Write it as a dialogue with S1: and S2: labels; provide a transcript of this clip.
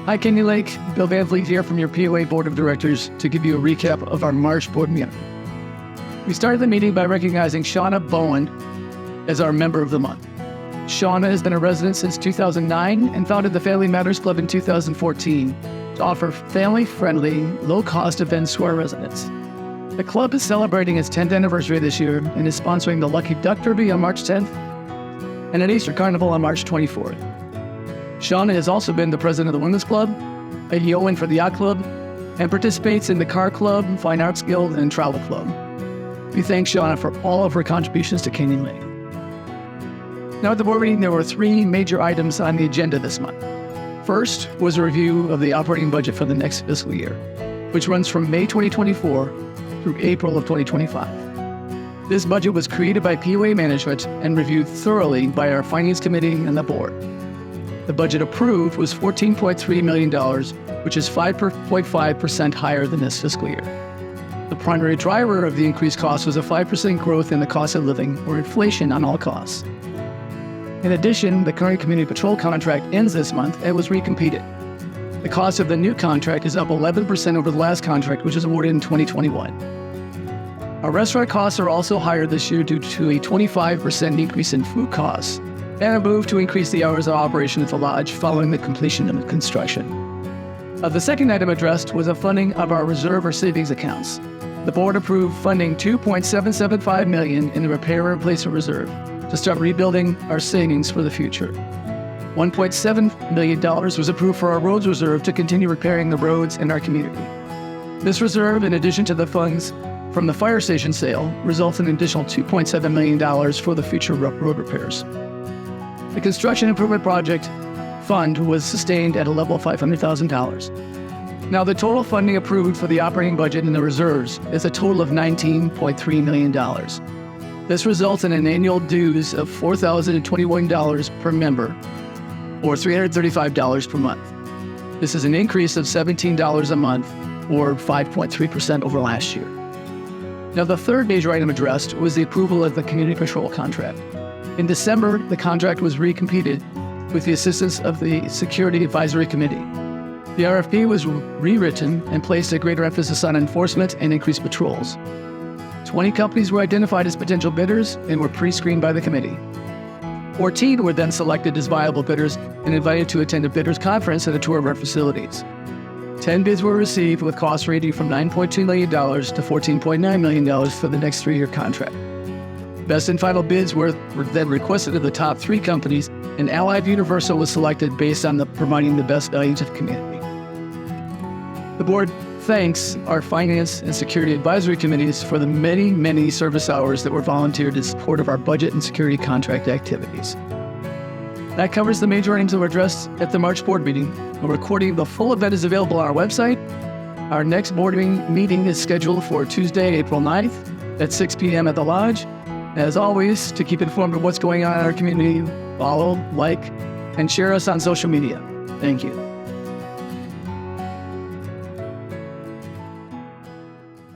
S1: Hi, Candy Lake. Bill Van Vliet here from your POA Board of Directors to give you a recap of our March board meeting. We started the meeting by recognizing Shauna Bowen as our Member of the Month. Shauna has been a resident since 2009 and founded the Family Matters Club in 2014 to offer family-friendly, low-cost events to our residents. The club is celebrating its 10th anniversary this year and is sponsoring the Lucky Duck Derby on March 10th and an Easter Carnival on March 24th. Shauna has also been the president of the Women's Club, a yeoman for the Yacht Club, and participates in the Car Club, Fine Arts Guild, and Travel Club. We thank Shauna for all of her contributions to Canyon Lake. Now at the board meeting, there were three major items on the agenda this month. First was a review of the operating budget for the next fiscal year, which runs from May 2024 through April of 2025. This budget was created by POA management and reviewed thoroughly by our Finance Committee and the board. The budget approved was $14.3 million, which is 5.5% higher than this fiscal year. The primary driver of the increased cost was a 5% growth in the cost of living, or inflation on all costs. In addition, the current community patrol contract ends this month and was recompeted. The cost of the new contract is up 11% over the last contract, which was awarded in 2021. Our restaurant costs are also higher this year due to a 25% increase in food costs and a move to increase the hours of operation at the lodge following the completion of the construction. The second item addressed was a funding of our reserve or savings accounts. The board approved funding $2.775 million in the repair and replacement reserve to start rebuilding our savings for the future. $1.7 million was approved for our roads reserve to continue repairing the roads in our community. This reserve, in addition to the funds from the fire station sale, results in an additional $2.7 million for the future road repairs. The construction improvement project fund was sustained at a level of $500,000. Now, the total funding approved for the operating budget and the reserves is a total of $19.3 million. This results in an annual dues of $4,021 per member, or $335 per month. This is an increase of $17 a month, or 5.3% over last year. Now, the third major item addressed was the approval of the community patrol contract. In December, the contract was recompeted with the assistance of the Security Advisory Committee. The RFP was rewritten and placed a greater emphasis on enforcement and increased patrols. 20 companies were identified as potential bidders and were pre-screened by the committee. 14 were then selected as viable bidders and invited to attend a bidders conference and a tour of our facilities. 10 bids were received with costs ranging from $9.2 million to $14.9 million for the next 3-year contract. Best and final bids were then requested of the top 3 companies, and Allied Universal was selected based on providing the best value to the community. The board thanks our Finance and Security Advisory Committees for the many, many service hours that were volunteered in support of our budget and security contract activities. That covers the major items that were addressed at the March board meeting. A recording of the full event is available on our website. Our next board meeting is scheduled for Tuesday, April 9th at 6 p.m. at the lodge. As always, to keep informed of what's going on in our community, follow, like, and share us on social media. Thank you.